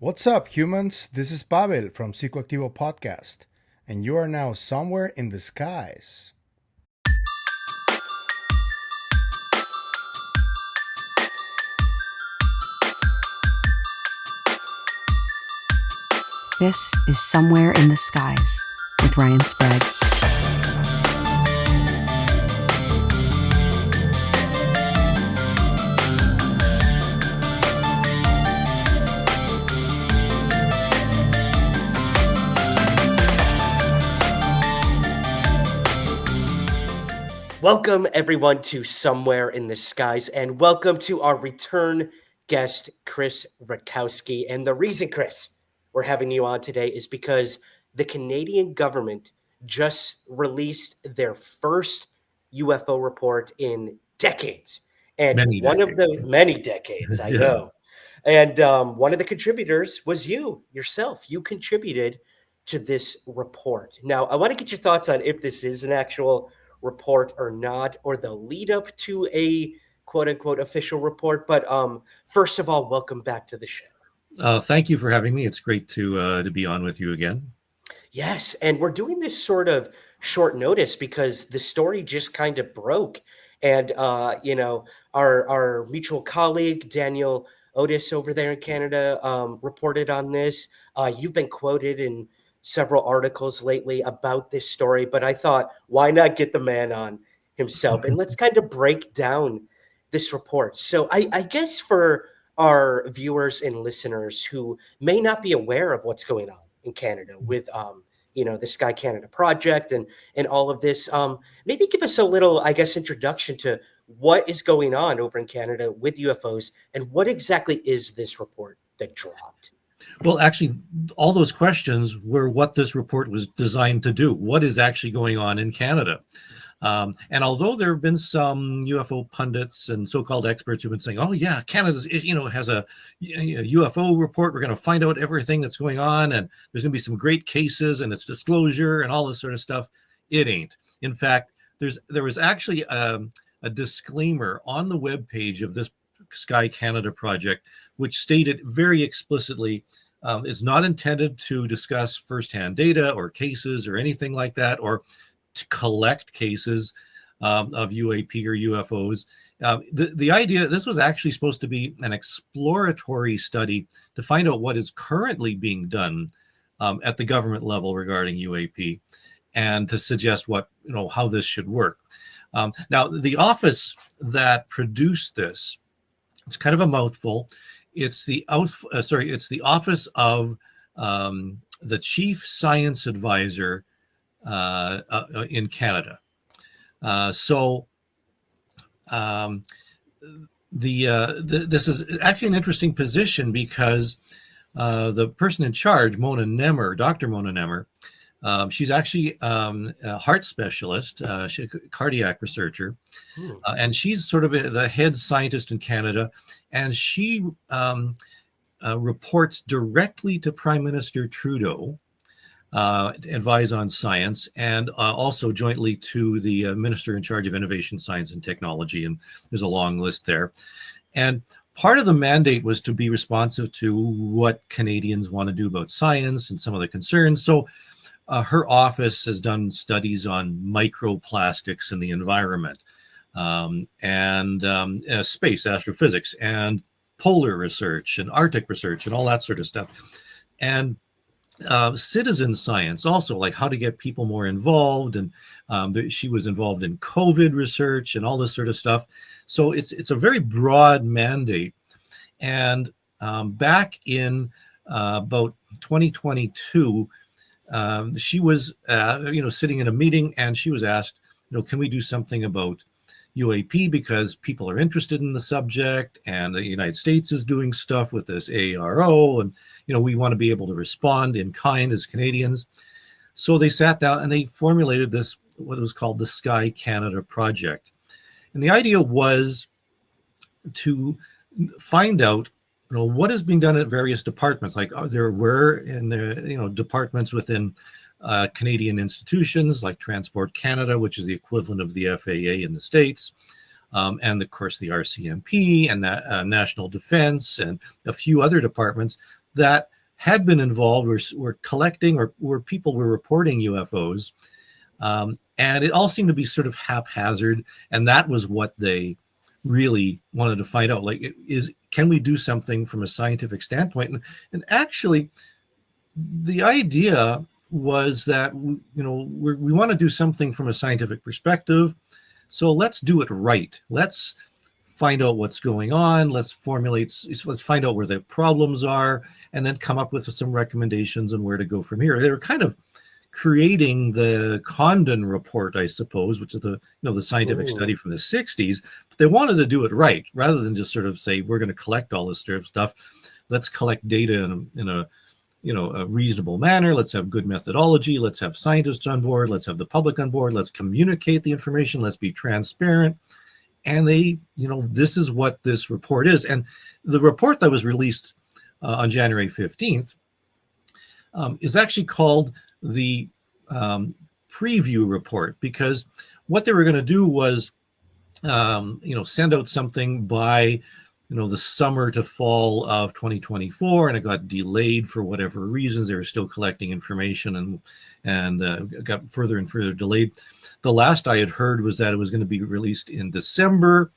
What's up, humans? This is Pavel from Psicoactivo Podcast, and you are now somewhere in the skies. This is Somewhere in the Skies with Ryan Sprague. Welcome, everyone, to Somewhere in the Skies, and welcome to our return guest, Chris Rutkowski. And the reason, Chris, we're having you on today is because the Canadian government just released their first UFO report in decades. And many decades, I know. And one of the contributors was yourself. You contributed to this report. Now, I want to get your thoughts on if this is an actual report or not, or the lead up to a quote unquote official report. But first of all, welcome back to the show. Thank you for having me. It's great to be on with you again. Yes, and we're doing this sort of short notice because the story just kind of broke, and our mutual colleague Daniel Otis over there in Canada reported on this. You've been quoted in several articles lately about this story, but I thought, why not get the man on himself and let's kind of break down this report. So I guess for our viewers and listeners who may not be aware of what's going on in Canada with the Sky Canada project and all of this, maybe give us a little, I guess, introduction to what is going on over in Canada with UFOs and what exactly is this report that dropped? Well, actually, all those questions were what this report was designed to do. What is actually going on in Canada? And although there have been some UFO pundits and so-called experts who've been saying, "Oh yeah, Canada has a UFO report. We're going to find out everything that's going on, and there's going to be some great cases and it's disclosure and all this sort of stuff," it ain't. In fact, there was actually a disclaimer on the webpage of this Sky Canada project, which stated very explicitly it's not intended to discuss firsthand data or cases or anything like that, or to collect cases of UAP or UFOs. The idea, this was actually supposed to be an exploratory study to find out what is currently being done at the government level regarding UAP, and to suggest how this should work. Now, the office that produced this, it's kind of a mouthful. It's the office of the Chief Science Advisor in Canada. This is actually an interesting position because the person in charge, Dr. Mona Nemer, she's actually a heart specialist, she's a cardiac researcher, and she's sort of the head scientist in Canada, and she reports directly to Prime Minister Trudeau, advise on science, and also jointly to the Minister in charge of Innovation, Science, and Technology, and there's a long list there. And part of the mandate was to be responsive to what Canadians want to do about science and some of the concerns. So her office has done studies on microplastics in the environment, and space, astrophysics, and polar research, and Arctic research, and all that sort of stuff. And citizen science also, like how to get people more involved. And she was involved in COVID research and all this sort of stuff. So it's a very broad mandate. And back in about 2022, she was, sitting in a meeting, and she was asked, can we do something about UAP, because people are interested in the subject, and the United States is doing stuff with this AARO, and we want to be able to respond in kind as Canadians. So they sat down and they formulated this, what was called the Sky Canada project. And the idea was to find out, what is being done at various departments. Like there were in the, departments within Canadian institutions like Transport Canada, which is the equivalent of the FAA in the States, and of course the RCMP and National Defense and a few other departments that had been involved, were collecting, or where people were reporting UFOs. And it all seemed to be sort of haphazard. And that was what they really wanted to find out. Like, can we do something from a scientific standpoint? And actually, the idea was that, we want to do something from a scientific perspective. So let's do it right. Let's find out what's going on. Let's find out where the problems are, and then come up with some recommendations on where to go from here. They were kind of creating the Condon report, I suppose, which is the scientific study from the 60s. But they wanted to do it right, rather than just sort of say, we're going to collect all this sort of stuff. Let's collect data in a reasonable manner. Let's have good methodology. Let's have scientists on board. Let's have the public on board. Let's communicate the information. Let's be transparent. And this is what this report is. And the report that was released on January 15th is actually called the preview report, because what they were going to do was, send out something by, the summer to fall of 2024, and it got delayed for whatever reasons. They were still collecting information, and got further and further delayed. The last I had heard was that it was going to be released in December,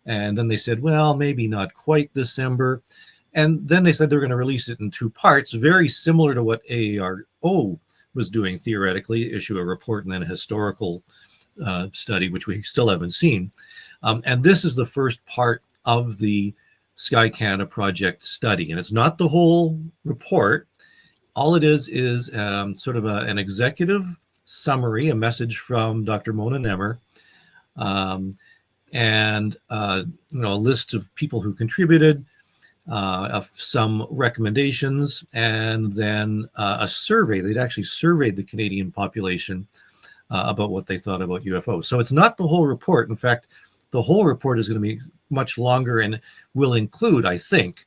and then they said, well, maybe not quite December. And then they said they're going to release it in 2 parts, very similar to what AARO was doing theoretically, issue a report and then a historical study, which we still haven't seen. And this is the first part of the Sky Canada project study. And it's not the whole report. All it is sort of an executive summary, a message from Dr. Mona Nemer, and a list of people who contributed, of some recommendations, and then a survey. They'd actually surveyed the Canadian population about what they thought about UFOs. So it's not the whole report. In fact, the whole report is going to be much longer and will include, I think,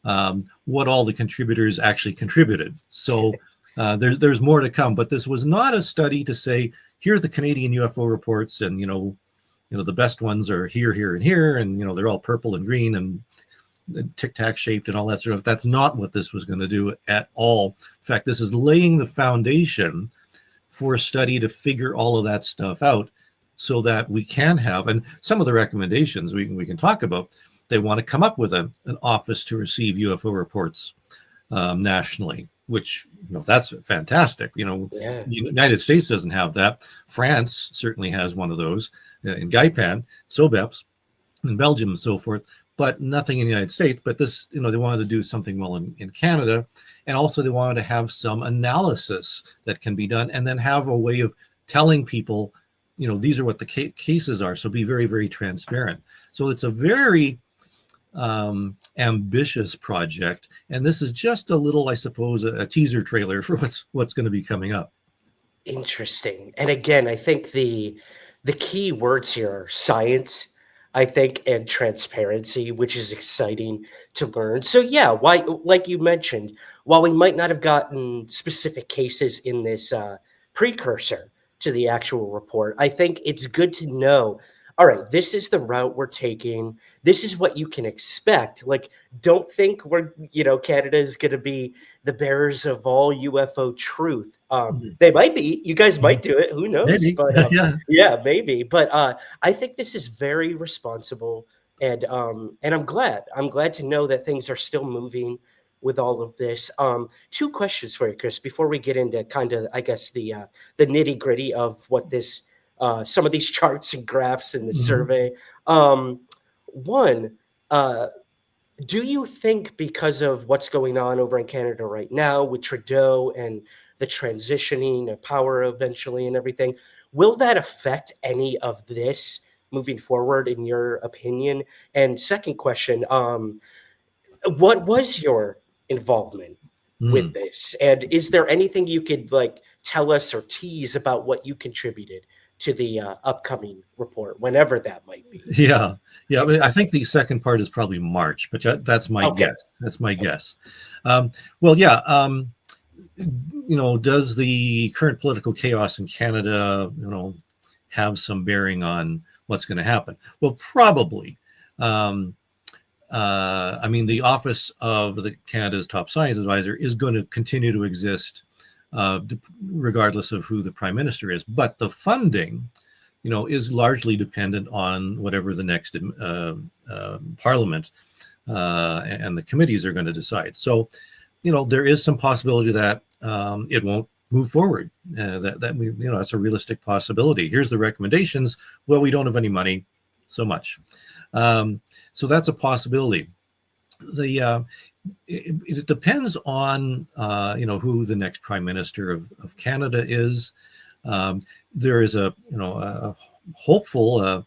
what all the contributors actually contributed. So there's more to come. But this was not a study to say, here are the Canadian UFO reports, and the best ones are here, here, and here, and they're all purple and green and tic-tac shaped and all that sort of. That's not what this was going to do at all. In fact, this is laying the foundation for a study to figure all of that stuff out, so that we can have, and some of the recommendations we can talk about. They want to come up with an office to receive UFO reports nationally, which that's fantastic. The United States doesn't have that. France certainly has one of those in Gaipan, SOBEPS, in Belgium, and so forth, but nothing in the United States. But this, they wanted to do something well in Canada, and also they wanted to have some analysis that can be done, and then have a way of telling people, these are what the cases are. So be very, very transparent. So it's a very ambitious project, and this is just a little, I suppose, a teaser trailer for what's going to be coming up. Interesting. And again, I think the key words here are science, I think, and transparency, which is exciting to learn. So yeah, why, like you mentioned, while we might not have gotten specific cases in this precursor to the actual report, I think it's good to know, all right, this is the route we're taking. This is what you can expect. Like, don't think Canada is going to be the bearers of all UFO truth. They might be. You guys might do it. Who knows? Maybe. But yeah, maybe. But I think this is very responsible, and I'm glad. I'm glad to know that things are still moving with all of this. 2 questions for you, Chris, before we get into kind of, I guess, the nitty gritty of what this, some of these charts and graphs in the survey. One, do you think, because of what's going on over in Canada right now with Trudeau and the transitioning of power eventually and everything, will that affect any of this moving forward, in your opinion? And second question, what was your involvement with this, and is there anything you could tell us or tease about what you contributed to the upcoming report, whenever that might be? Yeah. I think the second part is probably March, but that's my guess. That's my guess. Well, yeah. Does the current political chaos in Canada, have some bearing on what's going to happen? Well, probably. I mean, the office of the Canada's top science advisor is going to continue to exist, regardless of who the prime minister is. But the funding, is largely dependent on whatever the next parliament and the committees are going to decide. So, there is some possibility that it won't move forward. That's a realistic possibility. Here's the recommendations. Well, we don't have any money, so much. So that's a possibility. It depends on who the next prime minister of Canada is. There is a hopeful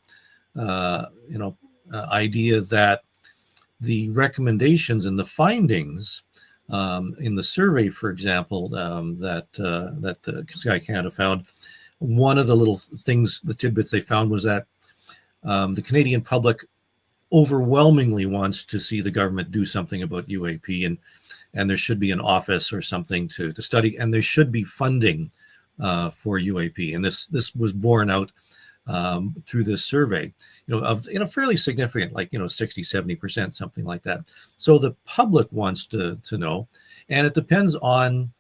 idea that the recommendations and the findings in the survey, for example, that the Sky Canada found, one of the little things, the tidbits they found was that the Canadian public overwhelmingly wants to see the government do something about UAP, and there should be an office or something to study, and there should be funding for UAP. And this was borne out through this survey, of fairly significant, like 60-70%, something like that. So the public wants to know, and it depends on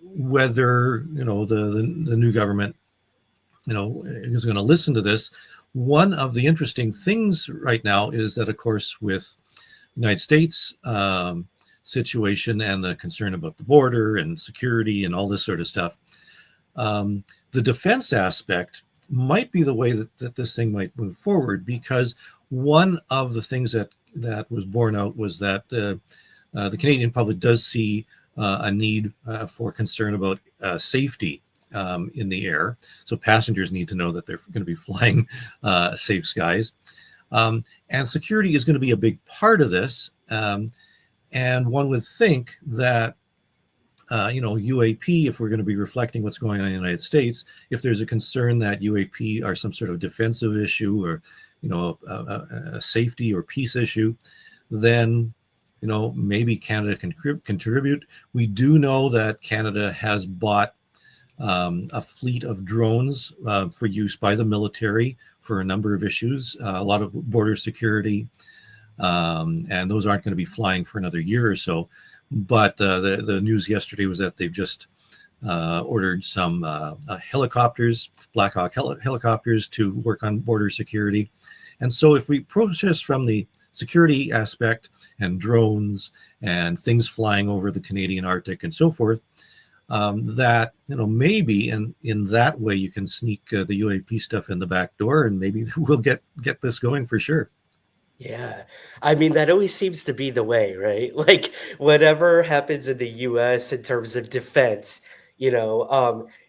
whether the new government is going to listen to this. One of the interesting things right now is that, of course, with the United States situation and the concern about the border and security and all this sort of stuff, the defense aspect might be the way that this thing might move forward, because one of the things that was borne out was that the Canadian public does see a need for concern about safety in the air. So passengers need to know that they're going to be flying safe skies. And security is going to be a big part of this. And one would think that, UAP, if we're going to be reflecting what's going on in the United States, if there's a concern that UAP are some sort of defensive issue or, a safety or peace issue, then, maybe Canada can contribute. We do know that Canada has bought a fleet of drones for use by the military for a number of issues, a lot of border security, and those aren't going to be flying for another year or so. But the news yesterday was that they've just ordered some helicopters, Black Hawk helicopters, to work on border security. And so if we process from the security aspect and drones and things flying over the Canadian Arctic and so forth, that maybe in that way you can sneak the UAP stuff in the back door, and maybe we'll get this going for sure. Yeah. I mean, that always seems to be the way, right? Like, whatever happens in the US in terms of defense,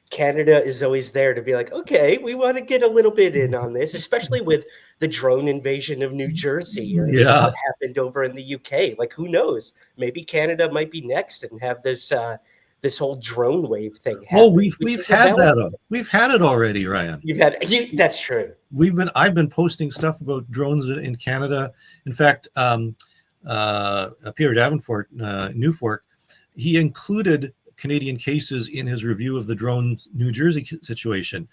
Canada is always there to be like, okay, we want to get a little bit in on this, especially with the drone invasion of New Jersey or Yeah. what happened over in the UK. Like, who knows? Maybe Canada might be next and have this whole drone wave thing happen. Oh, we've had that. We've had it already, Ryan. That's true. I've been posting stuff about drones in Canada. In fact, Peter Davenport, Newfork, he included Canadian cases in his review of the drone New Jersey situation.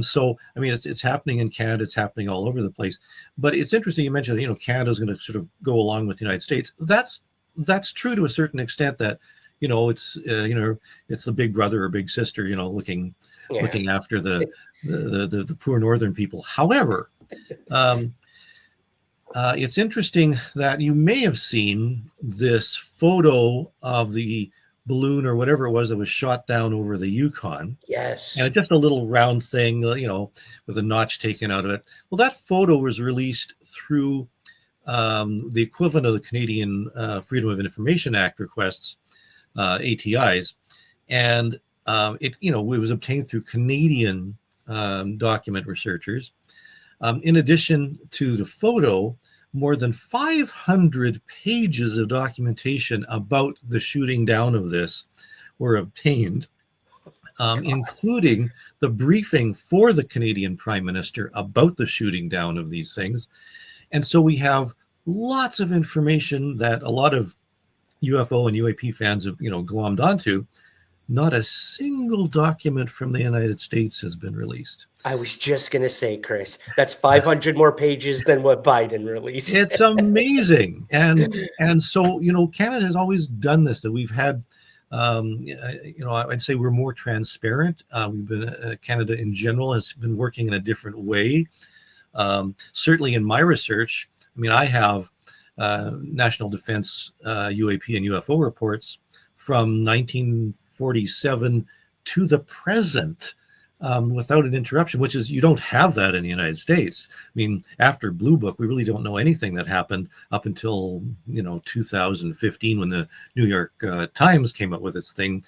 So, I mean, it's happening in Canada. It's happening all over the place. But it's interesting you mentioned, Canada's going to sort of go along with the United States. That's true to a certain extent, that it's the big brother or big sister, looking after the poor northern people. However, it's interesting that you may have seen this photo of the balloon or whatever it was that was shot down over the Yukon. Yes. And just a little round thing, with a notch taken out of it. Well, that photo was released through the equivalent of the Canadian Freedom of Information Act requests, ATIs, and it was obtained through Canadian document researchers. In addition to the photo, more than 500 pages of documentation about the shooting down of this were obtained, including the briefing for the Canadian Prime Minister about the shooting down of these things. And so we have lots of information that a lot of UFO and UAP fans have, glommed onto, not a single document from the United States has been released. I was just going to say, Chris, that's 500 more pages than what Biden released. It's amazing. And so, Canada has always done this, that we've had, I'd say we're more transparent. We've been, Canada in general has been working in a different way. Certainly in my research, I have national defense UAP and UFO reports from 1947 to the present, without an interruption, which is, you don't have that in the United States. After Blue Book, we really don't know anything that happened up until 2015, when the New York Times came up with its thing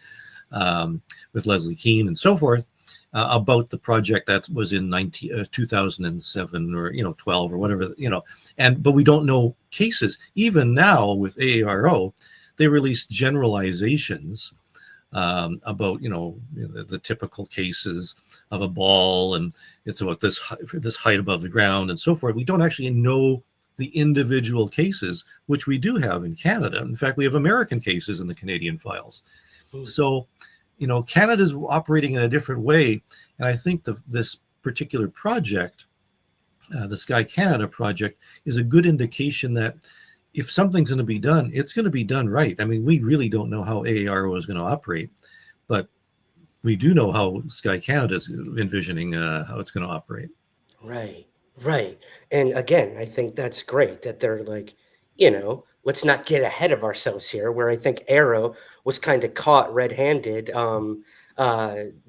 with Leslie Kean and so forth, about the project that was in 2007 or 12 or whatever, but we don't know cases. Even now with AARO, they released generalizations about the typical cases of a ball, and it's about this height above the ground and so forth. We don't actually know the individual cases, which we do have in Canada. In fact, we have American cases in the Canadian files. So Canada's operating in a different way, and I think this particular project, the Sky Canada project, is a good indication that if something's going to be done, it's going to be done right. We really don't know how AARO is going to operate, but we do know how Sky Canada is envisioning how it's going to operate. Right. And again, I think that's great that they're like, let's not get ahead of ourselves here, where I think Arrow was kind of caught red-handed,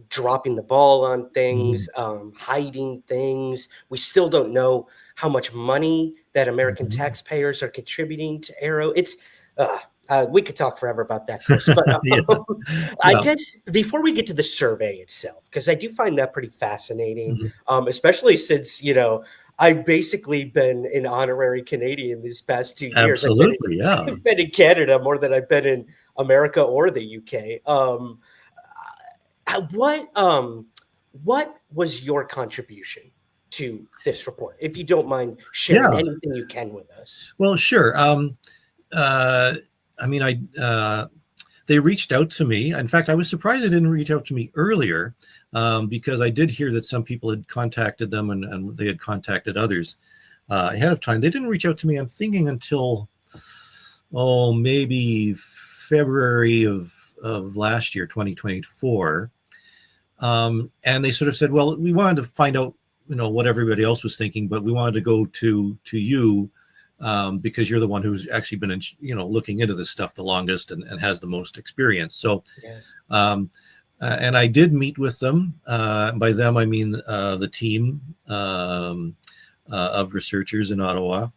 dropping the ball on things, hiding things. We still don't know how much money that American taxpayers are contributing to Arrow. It's we could talk forever about that, Chris. But I guess before we get to the survey itself, because I do find that pretty fascinating, especially since I've basically been an honorary Canadian these past 2 years. Absolutely, I've been in Canada more than I've been in America or the UK. What was your contribution to this report, if you don't mind sharing anything you can with us? Well, sure. They reached out to me. In fact, I was surprised they didn't reach out to me earlier, because I did hear that some people had contacted them and they had contacted others ahead of time. They didn't reach out to me, I'm thinking, until maybe February of last year, 2024. And they sort of said, well, we wanted to find out what everybody else was thinking, but we wanted to go to you because you're the one who's actually been looking into this stuff the longest and has the most experience. So and I did meet with them. By them I mean the team of researchers in Ottawa.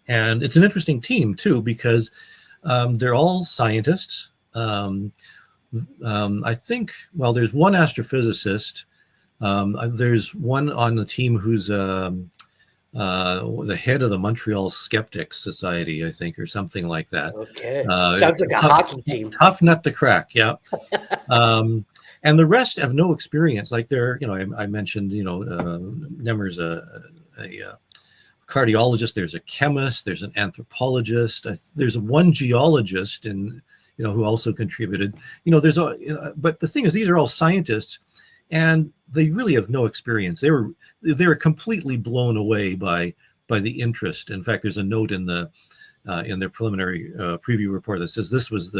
And it's an interesting team too, because they're all scientists. I think, well, there's one astrophysicist. There's one on the team who's the head of the Montreal Skeptics Society, I think, or something like that. Okay. Sounds like a hockey team. Tough nut to crack, yeah. And the rest have no experience. Like I mentioned, Nemmer's a cardiologist. There's a chemist. There's an anthropologist. There's one geologist, and who also contributed. But the thing is, these are all scientists, and they really have no experience. They were completely blown away by the interest. In fact, there's a note in their preliminary preview report that says this was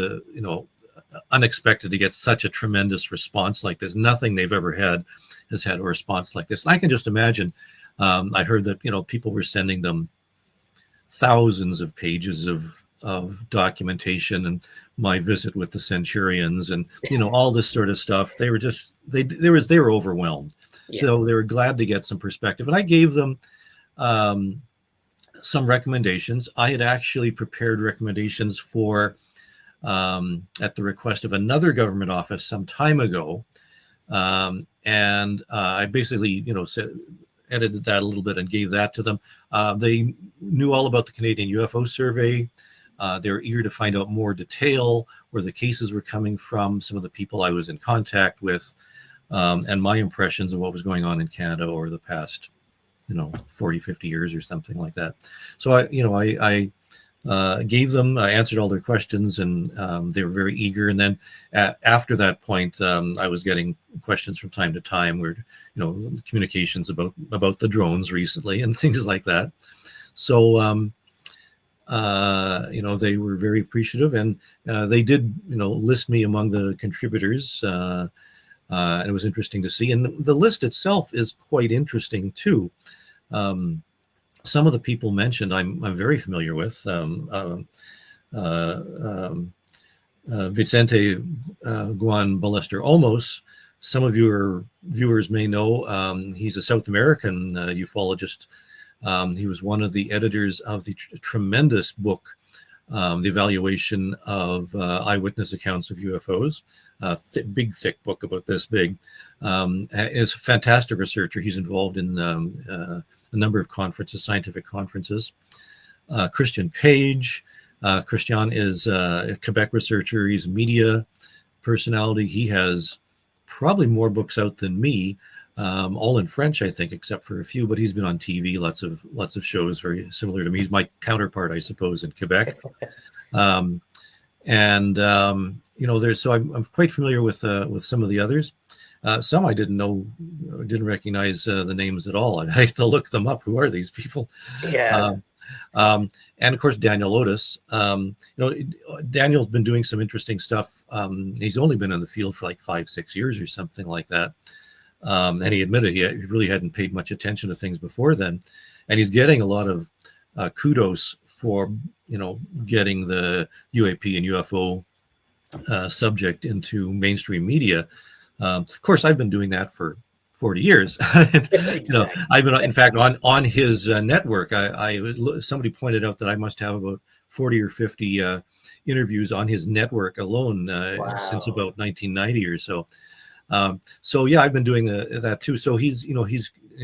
unexpected to get such a tremendous response like this. Nothing they've ever had has had a response like this. And I can just imagine. I heard that people were sending them thousands of pages of documentation and my visit with the Centurions and all this sort of stuff. They were they were overwhelmed. Yeah. So they were glad to get some perspective, and I gave them some recommendations. I had actually prepared recommendations for at the request of another government office some time ago, and I basically edited that a little bit and gave that to them. They knew all about the Canadian UFO survey. They were eager to find out more detail, where the cases were coming from, some of the people I was in contact with, and my impressions of what was going on in Canada over the past, 40, 50 years or something like that. So I gave them, answered all their questions, and they were very eager. And then after that point, I was getting questions from time to time, where communications about the drones recently and things like that. So they were very appreciative, and they did list me among the contributors. And it was interesting to see, and the list itself is quite interesting too. Some of the people mentioned I'm very familiar with. Vicente Guan Ballester Olmos. Some of your viewers may know he's a South American ufologist. He was one of the editors of the tremendous book, The Evaluation of Eyewitness Accounts of UFOs. Big, thick book about this big. Is a fantastic researcher. He's involved in a number of conferences, scientific conferences. Christian Page. Christian is a Quebec researcher. He's a media personality. He has probably more books out than me, all in French, I think, except for a few. But he's been on TV, lots of shows very similar to me. He's my counterpart, I suppose, in Quebec. There's so I'm quite familiar with some of the others. Some I didn't recognize the names at all. I have to look them up. Who are these people? Yeah. And of course, Daniel Otis. Daniel's been doing some interesting stuff. He's only been in the field for like 5-6 years or something like that. And he admitted he really hadn't paid much attention to things before then. And he's getting a lot of kudos for getting the UAP and UFO subject into mainstream media. Of course, I've been doing that for 40 years. Exactly. I've been, in fact, on his network. Somebody pointed out that I must have about 40 or 50 interviews on his network alone since about 1990 or so. Yeah, I've been doing that too. So he's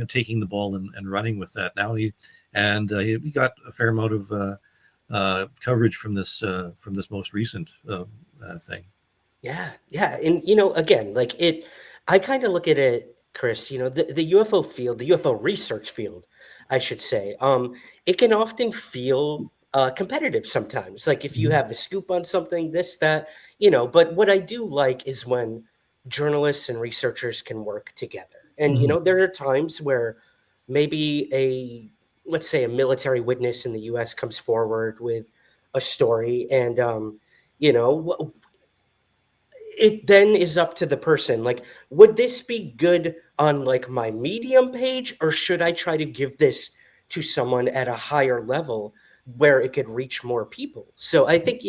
taking the ball and running with that now. He got a fair amount of coverage from this most recent thing. Yeah. And, again, I kind of look at it, Chris, the UFO field, the UFO research field, I should say, it can often feel competitive sometimes. Like if you have the scoop on something, this, that, but what I do like is when journalists and researchers can work together. And, there are times where maybe let's say a military witness in the US comes forward with a story, and, it then is up to the person. Like, would this be good on my Medium page, or should I try to give this to someone at a higher level where it could reach more people? So I think,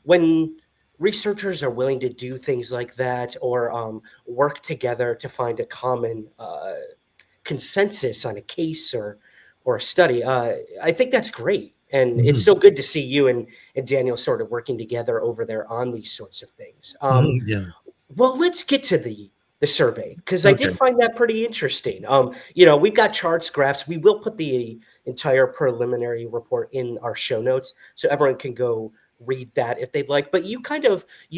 when researchers are willing to do things like that, or work together to find a common consensus on a case or a study, I think that's great. And it's so good to see you and Daniel sort of working together over there on these sorts of things. Yeah. Well, let's get to the survey, because I did find that pretty interesting. We've got charts, graphs. We will put the entire preliminary report in our show notes so everyone can go read that if they'd like. But you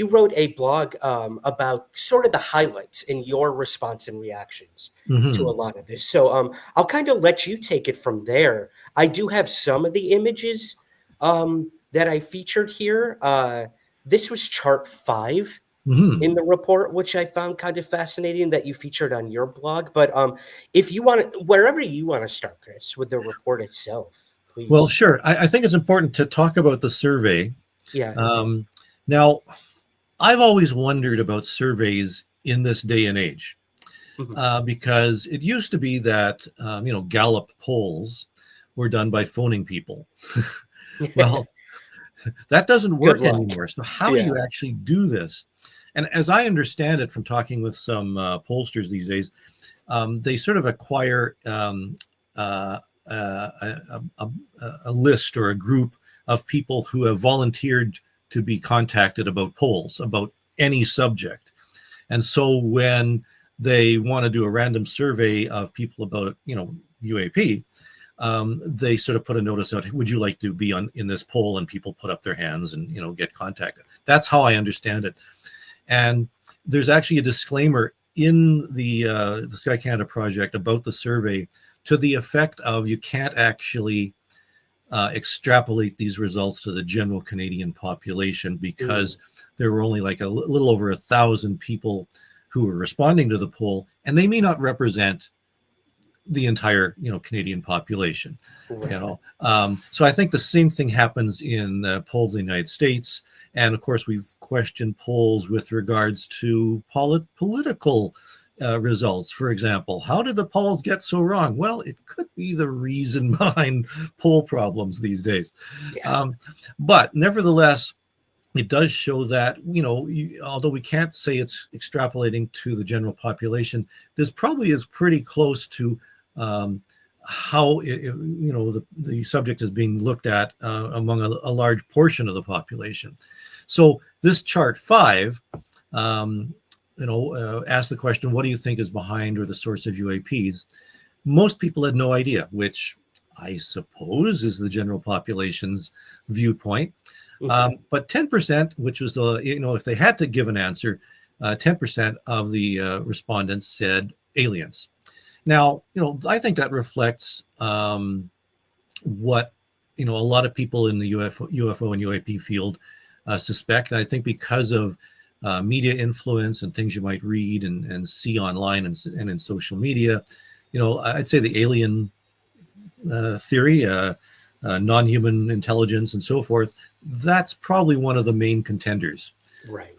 wrote a blog about sort of the highlights in your response and reactions to a lot of this. So I'll kind of let you take it from there. I do have some of the images that I featured here. This was chart 5 in the report, which I found kind of fascinating that you featured on your blog. But if you want to, wherever you want to start, Chris, with the report itself, please. Well, sure. I think it's important to talk about the survey. Yeah. Now, I've always wondered about surveys in this day and age, because it used to be that, Gallup polls were done by phoning people. Well, that doesn't work anymore. So how do you actually do this? And as I understand it from talking with some pollsters these days, they sort of acquire a list or a group of people who have volunteered to be contacted about polls, about any subject. And so when they want to do a random survey of people about, UAP, they sort of put a notice out, would you like to be in this poll? And people put up their hands and, get contacted. That's how I understand it. And there's actually a disclaimer in the Sky Canada project about the survey to the effect of you can't actually extrapolate these results to the general Canadian population, because there were only like a little over 1,000 people who were responding to the poll, and they may not represent the entire Canadian population. Right. So I think the same thing happens in polls in the United States, and of course we've questioned polls with regards to political results. For example, how did the polls get so wrong? Well, it could be the reason behind poll problems these days. Yeah. But nevertheless, it does show that, although we can't say it's extrapolating to the general population, this probably is pretty close to how the subject is being looked at among a large portion of the population. So this chart 5, asked the question, what do you think is behind or the source of UAPs? Most people had no idea, which I suppose is the general population's viewpoint. But 10%, which was if they had to give an answer, 10% of the respondents said aliens. Now, I think that reflects what, a lot of people in the UFO and UAP field suspect. And I think because of media influence and things you might read and see online and in social media, I'd say the alien theory, non-human intelligence and so forth, that's probably one of the main contenders. Right.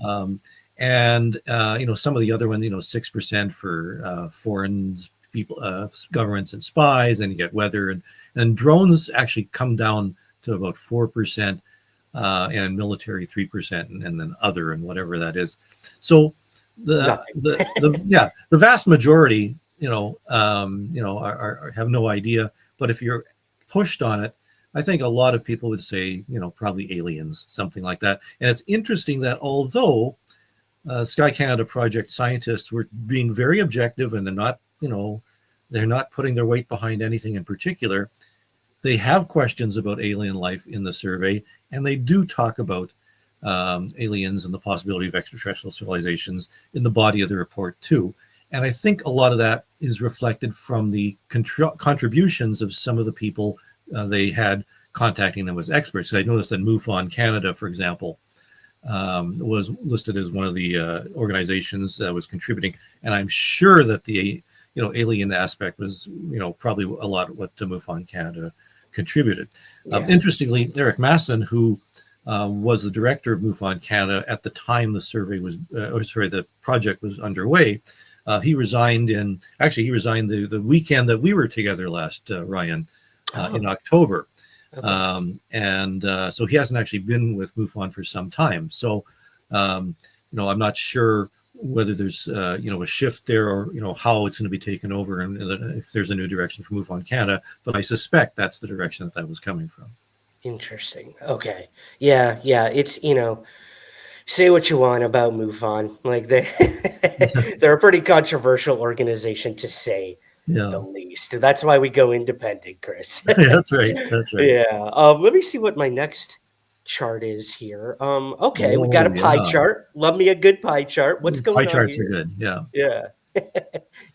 And some of the other ones, 6% for foreign people, governments and spies, and you get weather and drones actually come down to about 4%, and military 3%, and then other and whatever that is. So the vast majority, have no idea. But if you're pushed on it, I think a lot of people would say, probably aliens, something like that. And it's interesting that although Sky Canada Project scientists were being very objective and they're not putting their weight behind anything in particular, they have questions about alien life in the survey, and they do talk about aliens and the possibility of extraterrestrial civilizations in the body of the report too. And I think a lot of that is reflected from the contributions of some of the people they had contacting them as experts. So I noticed that MUFON Canada, for example, was listed as one of the organizations that was contributing, and I'm sure that the alien aspect was probably a lot of what MUFON Canada contributed. Interestingly, Eric Masson, who was the director of MUFON Canada at the time the survey was, the project was underway, he resigned the weekend that we were together last, Ryan, in October. Okay. So he hasn't actually been with MUFON for some time. So, I'm not sure whether there's, a shift there or, how it's going to be taken over and if there's a new direction for MUFON Canada, but I suspect that's the direction that was coming from. Interesting. Okay. Yeah. It's, say what you want about MUFON. Like they're a pretty controversial organization, to say the least. That's why we go independent, Chris. That's right. Yeah. Let me see what my next chart is here. Okay, we got a pie chart. Love me a good pie chart. What's going on here? Pie charts are good. Yeah.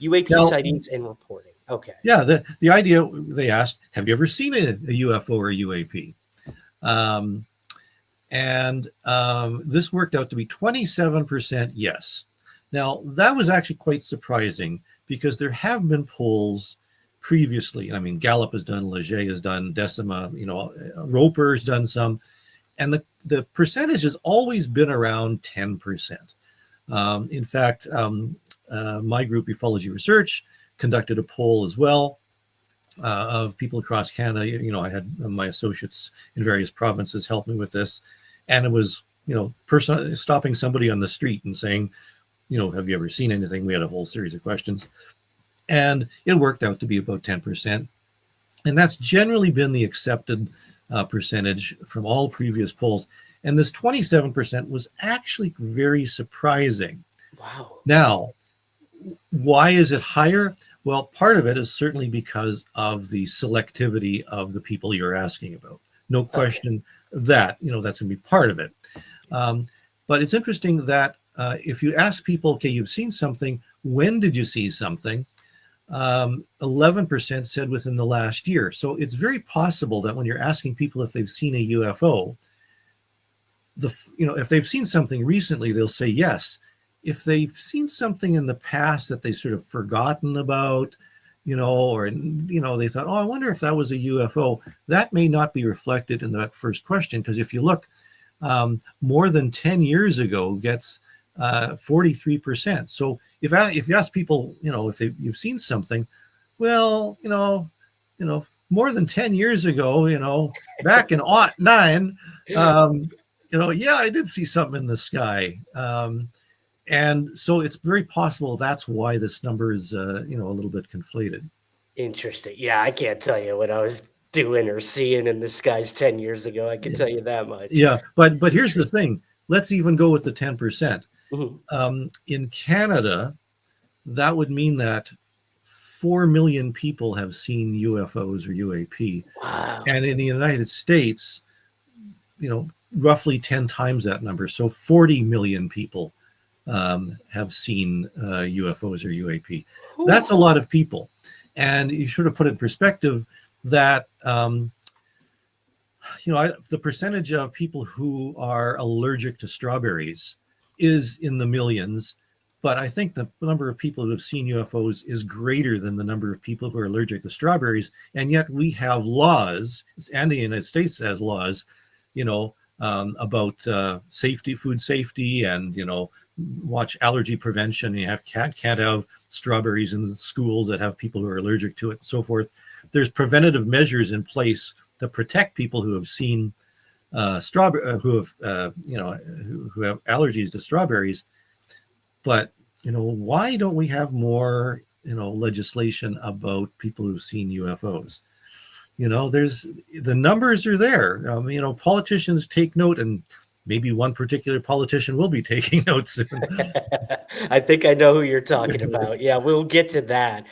UAP sightings and reporting. Okay. Yeah. The idea they asked, have you ever seen a UFO or a UAP? This worked out to be 27% yes. Now, that was actually quite surprising because there have been polls previously. I mean, Gallup has done, Leger has done, Decima, Roper has done some. And the percentage has always been around 10%. In fact, my group, Ufology Research, conducted a poll as well of people across Canada. I had my associates in various provinces help me with this. And it was, stopping somebody on the street and saying, have you ever seen anything? We had a whole series of questions. And it worked out to be about 10%. And that's generally been the accepted percentage from all previous polls. And this 27% was actually very surprising. Wow. Now, why is it higher? Well, part of it is certainly because of the selectivity of the people you're asking about. No question that, that's going to be part of it. But it's interesting that if you ask people, okay, you've seen something, when did you see something? 11% said within the last year. So it's very possible that when you're asking people if they've seen a UFO, if they've seen something recently, they'll say yes. If they've seen something in the past that they sort of forgotten about, or they thought, oh, I wonder if that was a UFO, that may not be reflected in that first question. Because if you look, more than 10 years ago gets 43%. So if you ask people, if you've seen something, well, more than 10 years ago, back in '09, yeah, I did see something in the sky. And so it's very possible that's why this number is, a little bit conflated. Interesting. Yeah, I can't tell you what I was doing or seeing in the skies 10 years ago. I can tell you that much. Yeah, but here's the thing. Let's even go with the 10%. Mhm. In Canada, that would mean that 4 million people have seen UFOs or UAP. Wow. And in the United States, roughly 10 times that number. So 40 million people have seen UFOs or UAP. That's a lot of people. And you sort of put in perspective that, the percentage of people who are allergic to strawberries is in the millions. But I think the number of people who have seen UFOs is greater than the number of people who are allergic to strawberries. And yet we have laws, and the United States has laws, about safety, food safety, and, watch allergy prevention. You can't have strawberries in schools that have people who are allergic to it and so forth. There's preventative measures in place to protect people who have seen who have allergies to strawberries. But, why don't we have more, legislation about people who've seen UFOs? There's the numbers are there. Politicians take note, and maybe one particular politician will be taking notes soon. I think I know who you're talking about. Yeah, we'll get to that.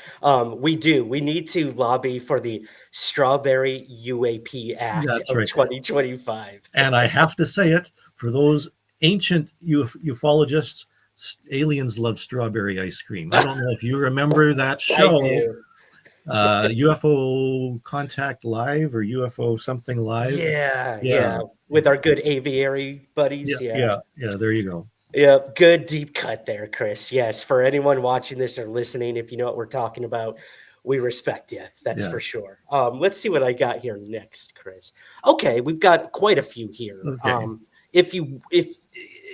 We need to lobby for the Strawberry UAP Act That's of right. 2025. And I have to say it, for those ancient ufologists, aliens love strawberry ice cream. I don't know if you remember that show. I do. UFO Contact Live or UFO something live. Yeah. With our good aviary buddies. Yeah. There you go. Yeah, good deep cut there, Chris. Yes, for anyone watching this or listening, if you know what we're talking about, we respect you. That's for sure. Let's see what I got here next, Chris. Okay, we've got quite a few here. Okay.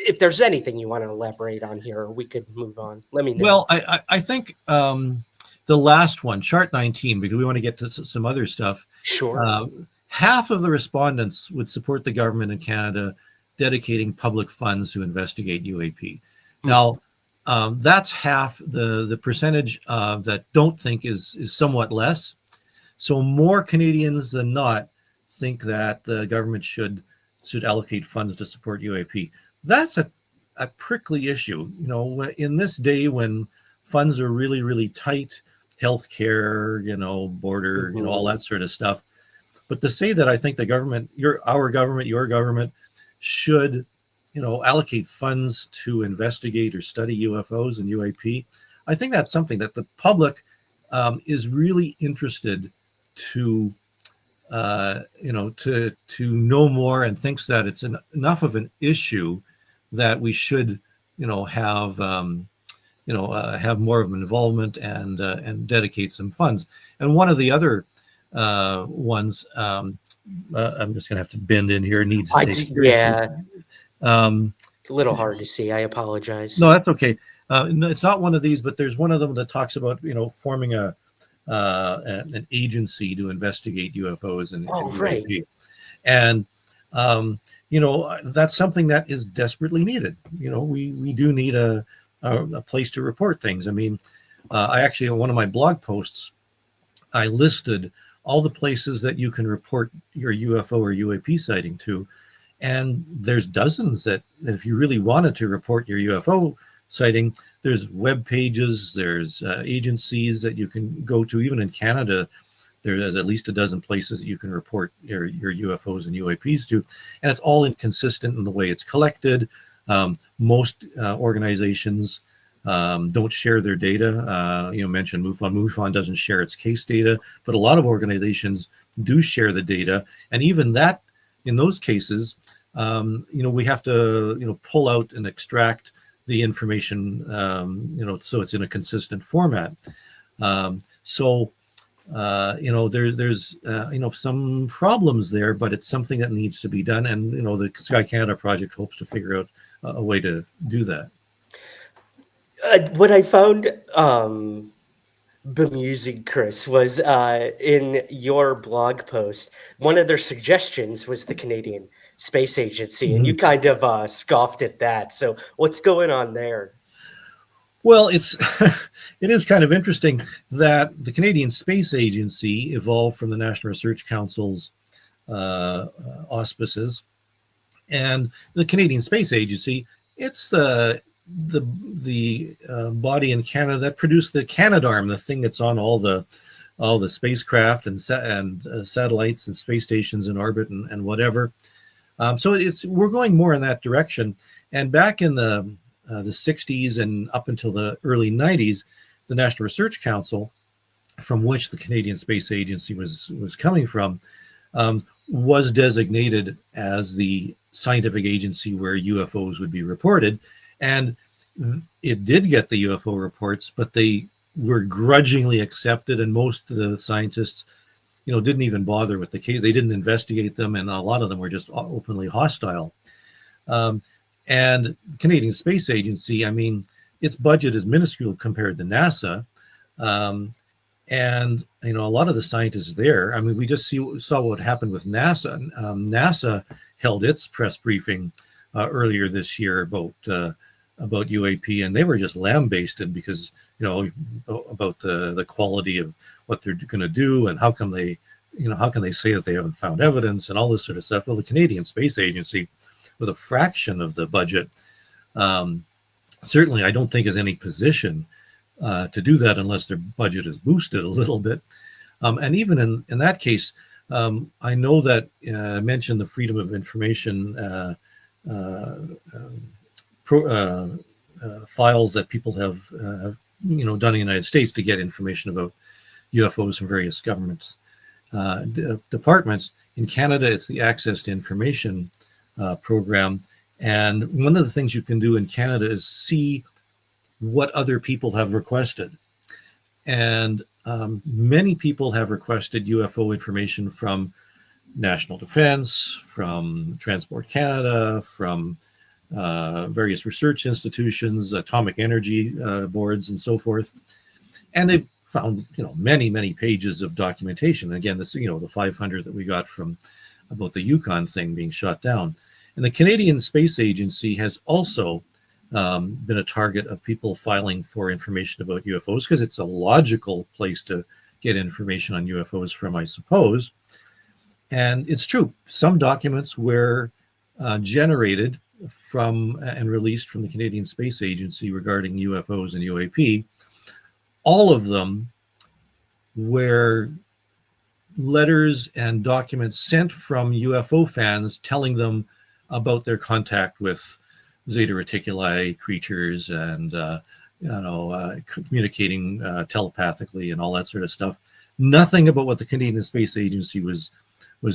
If there's anything you want to elaborate on here, we could move on. Let me know. Well, I think the last one, chart 19, because we want to get to some other stuff. Sure. Half of the respondents would support the government in Canada dedicating public funds to investigate UAP. Now, that's half. The percentage that don't think is somewhat less. So more Canadians than not think that the government should allocate funds to support UAP. That's a prickly issue. In this day when funds are really, really tight, healthcare, border, all that sort of stuff. But to say that I think the government, our government, your government, should, allocate funds to investigate or study UFOs and UAP, I think that's something that the public is really interested to, to know more, and thinks that it's enough of an issue that we should, have more of an involvement and dedicate some funds. And one of the other ones, I'm just going to have to bend in here. Needs to take It's a little hard to see. I apologize. No, that's okay. No, it's not one of these, but there's one of them that talks about forming an agency to investigate UFOs and right. And that's something that is desperately needed. We do need a place to report things. I mean, I actually, on one of my blog posts, I listed all the places that you can report your UFO or UAP sighting to. And there's dozens that if you really wanted to report your UFO sighting, there's web pages, there's agencies that you can go to. Even in Canada, there's at least a dozen places that you can report your UFOs and UAPs to. And it's all inconsistent in the way it's collected. Most organizations don't share their data. Mention MUFON. MUFON doesn't share its case data, but a lot of organizations do share the data, and even that, in those cases, we have to pull out and extract the information, so it's in a consistent format. There's some problems there, but it's something that needs to be done, and the Sky Canada project hopes to figure out a way to do that. What I found bemusing, Chris, was in your blog post, one of their suggestions was the Canadian Space Agency, and you kind of scoffed at that. So what's going on there? Well, it is kind of interesting that the Canadian Space Agency evolved from the National Research Council's auspices, and the Canadian Space Agency, it's the body in Canada that produced the Canadarm, the thing that's on all the spacecraft and satellites and space stations in orbit and whatever. So we're going more in that direction. And back in the 60s and up until the early 90s, the National Research Council, from which the Canadian Space Agency was coming from, was designated as the scientific agency where UFOs would be reported. And it did get the UFO reports, but they were grudgingly accepted, and most of the scientists, didn't even bother with the case. They didn't investigate them, and a lot of them were just openly hostile. And the Canadian Space Agency, its budget is minuscule compared to NASA. And a lot of the scientists there, we just saw what happened with NASA. NASA held its press briefing earlier this year about UAP, and they were just lambasted because about the quality of what they're going to do, and how can they say that they haven't found evidence and all this sort of stuff. Well, the Canadian Space Agency, with a fraction of the budget, certainly I don't think is any position to do that unless their budget is boosted a little bit. And even in that case, I know that I mentioned the Freedom of Information files that people have done in the United States to get information about UFOs from various governments departments. In Canada, it's the Access to Information program. And one of the things you can do in Canada is see what other people have requested. And many people have requested UFO information from National Defense, from Transport Canada, from various research institutions, atomic energy boards, and so forth. And they've found, many, many pages of documentation. Again, this, the 500 that we got from about the Yukon thing being shot down. And the Canadian Space Agency has also been a target of people filing for information about UFOs, because it's a logical place to get information on UFOs from, I suppose. And it's true, some documents were generated from and released from the Canadian Space Agency regarding UFOs and UAP. All of them were letters and documents sent from UFO fans telling them about their contact with Zeta Reticuli creatures and communicating telepathically and all that sort of stuff. Nothing about what the Canadian Space Agency was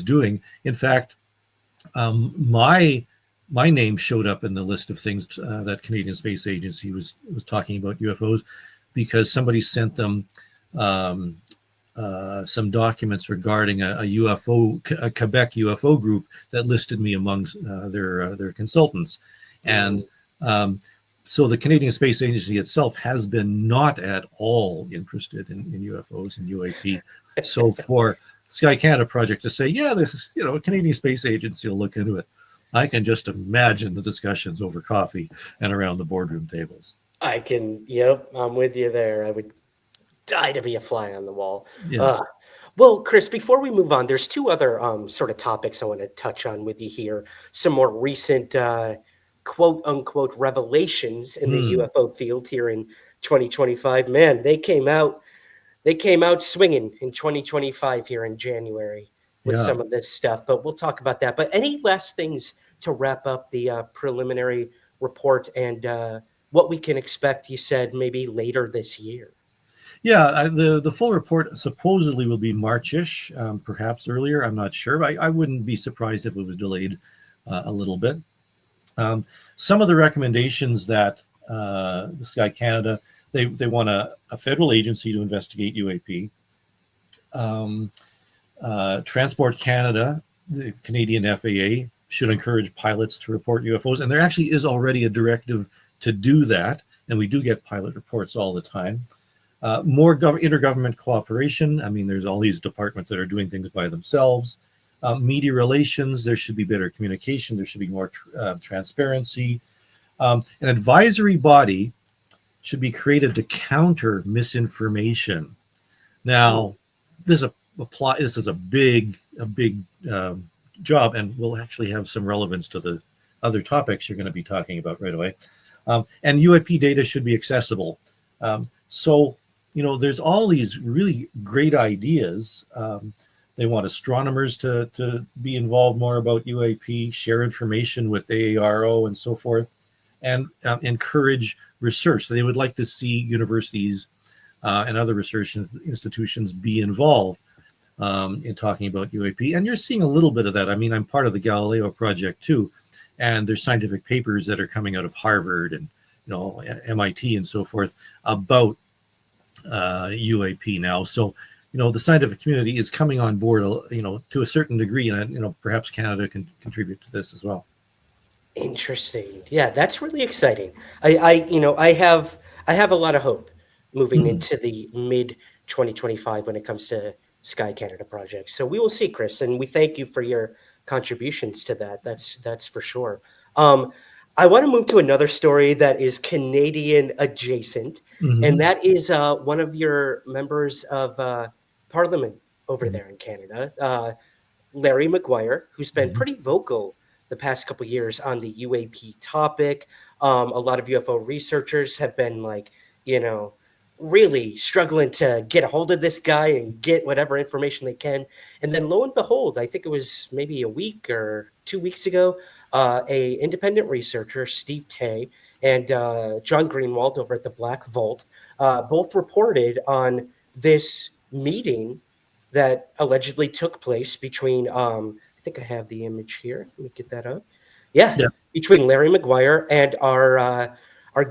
doing. In fact, my name showed up in the list of things that Canadian Space Agency was talking about UFOs, because somebody sent them some documents regarding a Quebec UFO group that listed me amongst their consultants. And so the Canadian Space Agency itself has been not at all interested in UFOs and UAP. So for Sky Canada project to say, yeah, this a Canadian Space Agency will look into it, I can just imagine the discussions over coffee and around the boardroom tables. I'm with you there. I would die to be a fly on the wall. Yeah. Well, Chris, before we move on, there's two other sort of topics I want to touch on with you here. Some more recent quote unquote revelations in the UFO field here in 2025. Man, they came out swinging in 2025 here in January with some of this stuff, but we'll talk about that. But any last things to wrap up the preliminary report and what we can expect. You said maybe later this year. Yeah, the full report supposedly will be Marchish, perhaps earlier. I'm not sure. But I wouldn't be surprised if it was delayed a little bit. Some of the recommendations that the Sky Canada, they want a federal agency to investigate UAP. Transport Canada, the Canadian FAA, should encourage pilots to report UFOs. And there actually is already a directive to do that. And we do get pilot reports all the time. More intergovernment cooperation. I mean, there's all these departments that are doing things by themselves. Media relations, there should be better communication. There should be more transparency. An advisory body should be created to counter misinformation. Now, this is a big job, and will actually have some relevance to the other topics you're going to be talking about right away. And UAP data should be accessible. So, there's all these really great ideas. They want astronomers to be involved more about UAP, share information with AARO and so forth, and encourage research. So they would like to see universities and other research institutions be involved in talking about UAP. And you're seeing a little bit of that. I mean, I'm part of the Galileo project too, and there's scientific papers that are coming out of Harvard and MIT and so forth about UAP now. So, the scientific community is coming on board, to a certain degree, and perhaps Canada can contribute to this as well. Interesting. Yeah, that's really exciting. I have a lot of hope moving into the mid 2025 when it comes to Sky Canada projects. So we will see, Chris, and we thank you for your contributions to that. That's for sure. I want to move to another story that is Canadian adjacent, and that is one of your members of Parliament over there in Canada, Larry Maguire, who's been pretty vocal the past couple of years on the UAP topic. A lot of UFO researchers have been really struggling to get a hold of this guy and get whatever information they can. And then lo and behold, I think it was maybe a week or 2 weeks ago, a independent researcher, Steve Tay, and John Greenwald over at the Black Vault, both reported on this meeting that allegedly took place between, I think I have the image here. Let me get that up. Yeah. Between Larry Maguire and our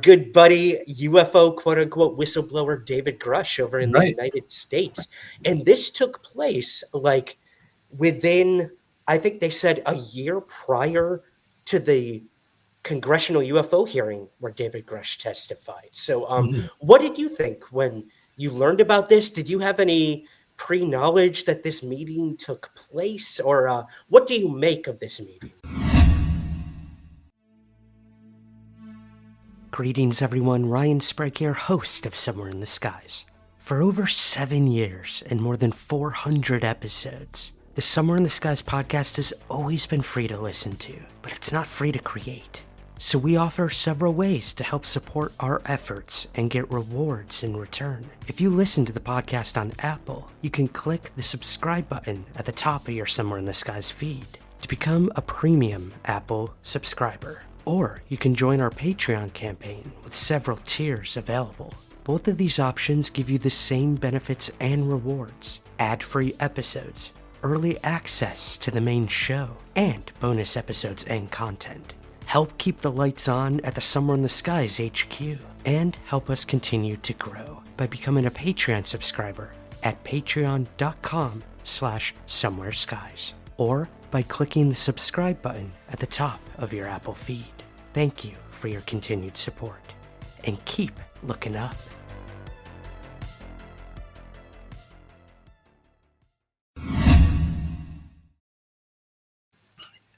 good buddy UFO quote unquote whistleblower David Grusch over in the United States. And this took place within, I think they said, a year prior to the congressional UFO hearing where David Grusch testified. So what did you think when you learned about this? Did you have any pre-knowledge that this meeting took place, or what do you make of this meeting? Greetings, everyone. Ryan Sprague here, host of Somewhere in the Skies. For over 7 years and more than 400 episodes, the Somewhere in the Skies podcast has always been free to listen to, but it's not free to create. So we offer several ways to help support our efforts and get rewards in return. If you listen to the podcast on Apple, you can click the subscribe button at the top of your Somewhere in the Skies feed to become a premium Apple subscriber. Or you can join our Patreon campaign with several tiers available. Both of these options give you the same benefits and rewards: ad-free episodes, early access to the main show, and bonus episodes and content. Help keep the lights on at the Somewhere in the Skies HQ, and help us continue to grow by becoming a Patreon subscriber at patreon.com/somewhereskies, or by clicking the subscribe button at the top of your Apple feed. Thank you for your continued support, and keep looking up.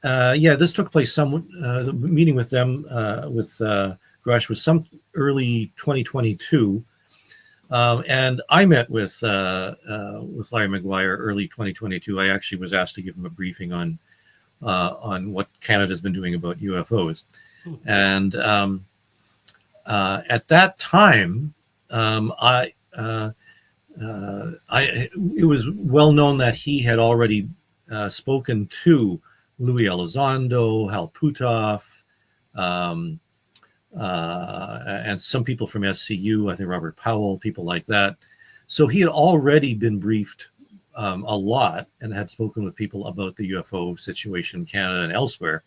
This took place the meeting with them, with Grusch, was some early 2022. And I met with Larry Maguire early 2022. I actually was asked to give him a briefing on what Canada's been doing about UFOs. And at that time, it was well known that he had already spoken to Louis Elizondo, Hal Puthoff, and some people from SCU, I think Robert Powell, people like that. So he had already been briefed a lot and had spoken with people about the UFO situation in Canada and elsewhere.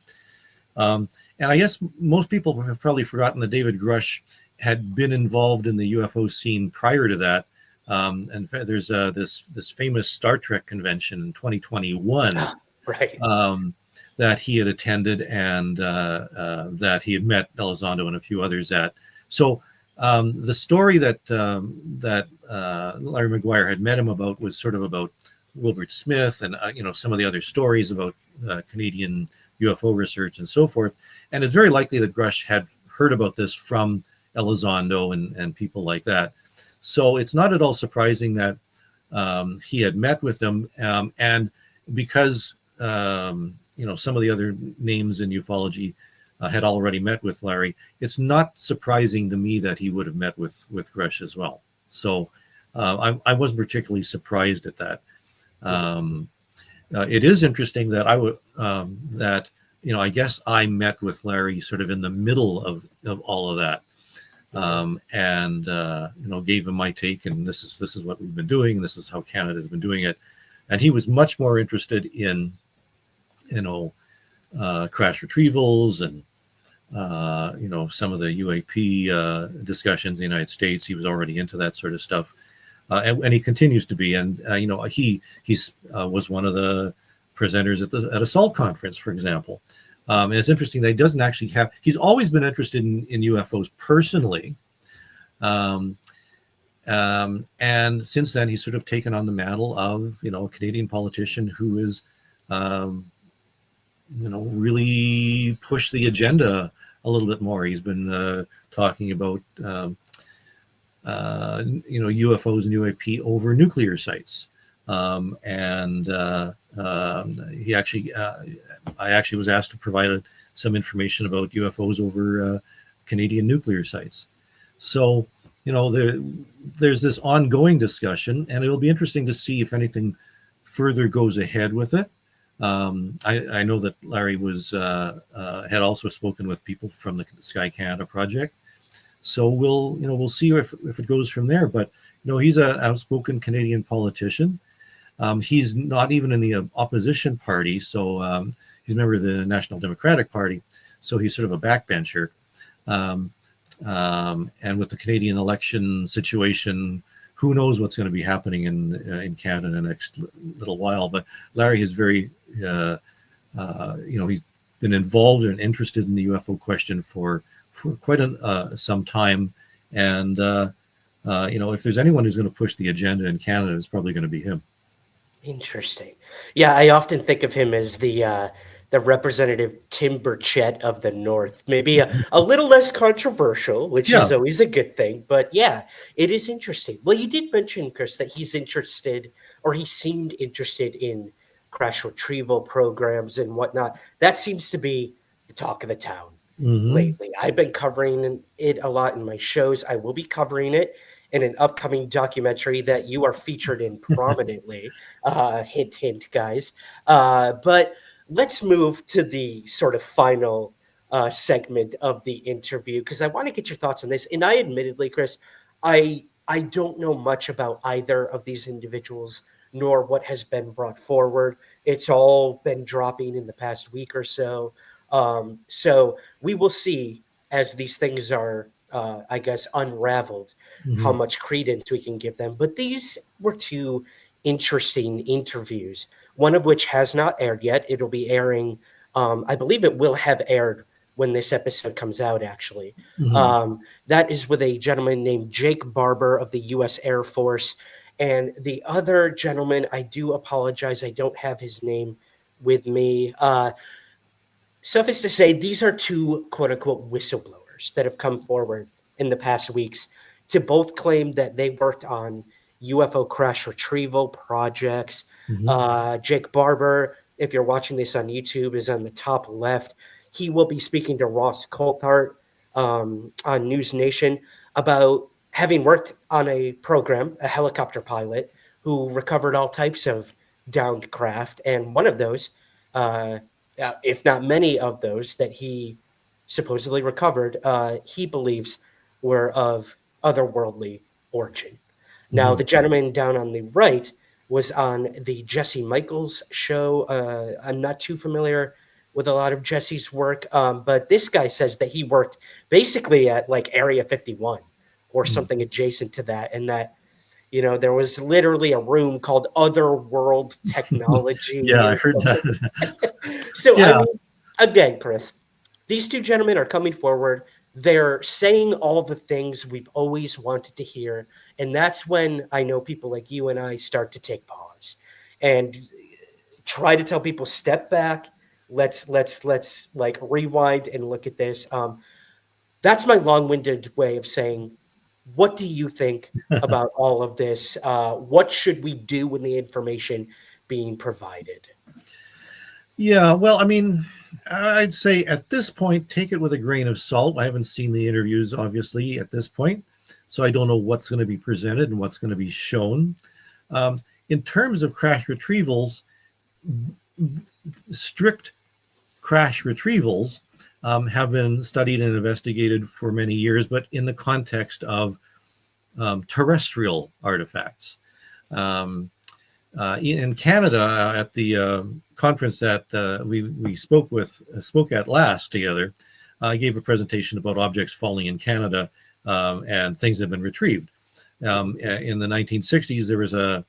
And I guess most people have probably forgotten that David Grusch had been involved in the UFO scene prior to that. And there's this famous Star Trek convention in 2021 Right. that he had attended, and that he had met Elizondo and a few others at. So the story that Larry Maguire had met him about was sort of about Wilbert Smith and some of the other stories about Canadian UFO research and so forth. And it's very likely that Grusch had heard about this from Elizondo and people like that. So it's not at all surprising that he had met with them, and because some of the other names in ufology had already met with Larry, it's not surprising to me that he would have met with Grusch as well. So I wasn't particularly surprised at that. It is interesting that I guess I met with Larry sort of in the middle of all of that, and gave him my take, and this is what we've been doing, and this is how Canada has been doing it, and he was much more interested in crash retrievals and some of the UAP discussions in the United States. He was already into that sort of stuff. And he continues to be, and he was one of the presenters at a SALT conference, for example. And it's interesting that he doesn't actually have. He's always been interested in UFOs personally, and since then he's sort of taken on the mantle of a Canadian politician who is really pushed the agenda a little bit more. He's been talking about UFOs and UAP over nuclear sites. I actually was asked to provide some information about UFOs over Canadian nuclear sites. So, there's this ongoing discussion, and it'll be interesting to see if anything further goes ahead with it. I know that Larry had also spoken with people from the Sky Canada project. So we'll see if it goes from there. But he's an outspoken Canadian politician. He's not even in the opposition party, so he's a member of the National Democratic Party. So he's sort of a backbencher. And with the Canadian election situation, who knows what's going to be happening in Canada in the next little while? But Larry is very, he's been involved and interested in the UFO question for quite some time, and if there's anyone who's going to push the agenda in Canada, it's probably going to be him. Interesting. Yeah, I often think of him as the representative Tim Burchett of the North. Maybe a little less controversial, which is always a good thing. But yeah, it is interesting. Well, you did mention, Chris, that he's interested, or he seemed interested in crash retrieval programs and whatnot. That seems to be the talk of the town. Lately. I've been covering it a lot in my shows. I will be covering it in an upcoming documentary that you are featured in prominently. Hint, hint, guys. But let's move to the sort of final segment of the interview, because I want to get your thoughts on this. And I admittedly, Chris, I don't know much about either of these individuals, nor what has been brought forward. It's all been dropping in the past week or so. So we will see as these things are, I guess, unraveled, how much credence we can give them. But these were two interesting interviews, one of which has not aired yet. It'll be airing. I believe it will have aired when this episode comes out, actually. That is with a gentleman named Jake Barber of the U.S. Air Force. And the other gentleman, I do apologize, I don't have his name with me. Suffice to say, these are two quote-unquote whistleblowers that have come forward in the past weeks to both claim that they worked on UFO crash retrieval projects. Jake Barber, if you're watching this on YouTube, is on the top left. He will be speaking to Ross Coulthart on News Nation about having worked on a program, a helicopter pilot who recovered all types of downed craft. And one of those, if not many of those that he supposedly recovered, he believes were of otherworldly origin. Now, the gentleman down on the right was on the Jesse Michaels show. I'm not too familiar with a lot of Jesse's work, but this guy says that he worked basically at like Area 51 or something adjacent to that, and that there was literally a room called Otherworld Technology Yeah, I or heard something. that. So, I Yeah. mean, again, Chris, these two gentlemen are coming forward. They're saying all the things we've always wanted to hear. And that's when I know people like you and I start to take pause and try to tell people, step back. Let's like rewind and look at this. That's my long-winded way of saying, what do you think about all of this? What should we do with the information being provided? Yeah, well, I mean, I'd say at this point, take it with a grain of salt. I haven't seen the interviews, obviously, at this point, so I don't know what's going to be presented and what's going to be shown. In terms of crash retrievals, strict crash retrievals have been studied and investigated for many years, but in the context of terrestrial artifacts. In Canada, at the conference that we spoke at last together, I gave a presentation about objects falling in Canada and things that have been retrieved. In the 1960s, there was a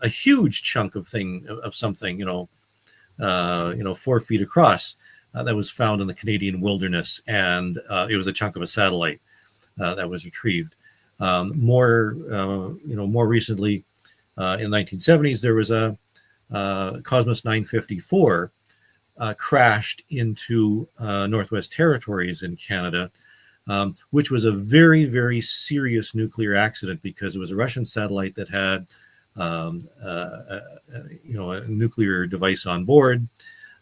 huge chunk of something, 4 feet across, that was found in the Canadian wilderness, and it was a chunk of a satellite that was retrieved. More recently, in the 1970s, there was a Cosmos 954 crashed into Northwest Territories in Canada, which was a very, very serious nuclear accident because it was a Russian satellite that had a nuclear device on board,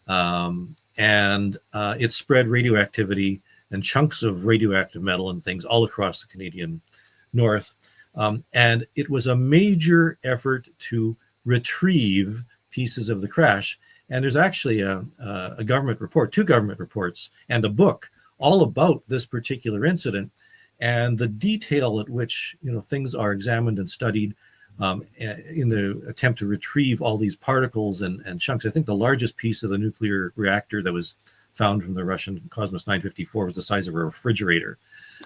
and it spread radioactivity and chunks of radioactive metal and things all across the Canadian North. And it was a major effort to retrieve pieces of the crash. And there's actually a government report, 2 government reports, and a book all about this particular incident and the detail at which things are examined and studied in the attempt to retrieve all these particles and chunks. I think the largest piece of the nuclear reactor that was found from the Russian Cosmos 954 was the size of a refrigerator.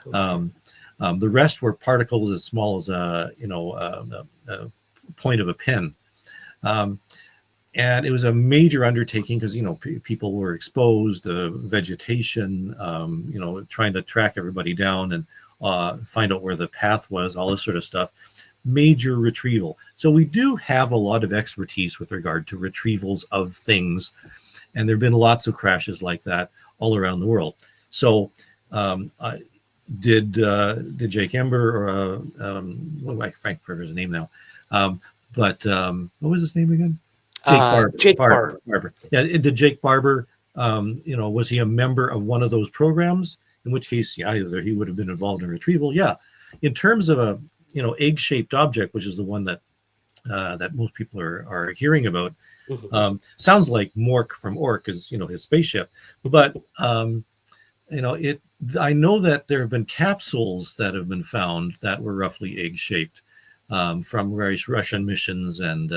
The rest were particles as small as a point of a pin. And it was a major undertaking because, people were exposed, vegetation, trying to track everybody down and find out where the path was, all this sort of stuff. Major retrieval. So we do have a lot of expertise with regard to retrievals of things. And there have been lots of crashes like that all around the world. So did Jake Ember, or I can't remember his name now, but what was his name again? Jake Barber. Yeah, did Jake Barber, was he a member of one of those programs? In which case, yeah, either he would have been involved in retrieval. Yeah, in terms of a egg-shaped object, which is the one that most people are hearing about, sounds like Mork from Ork, is his spaceship, but I know that there have been capsules that have been found that were roughly egg-shaped from various Russian missions and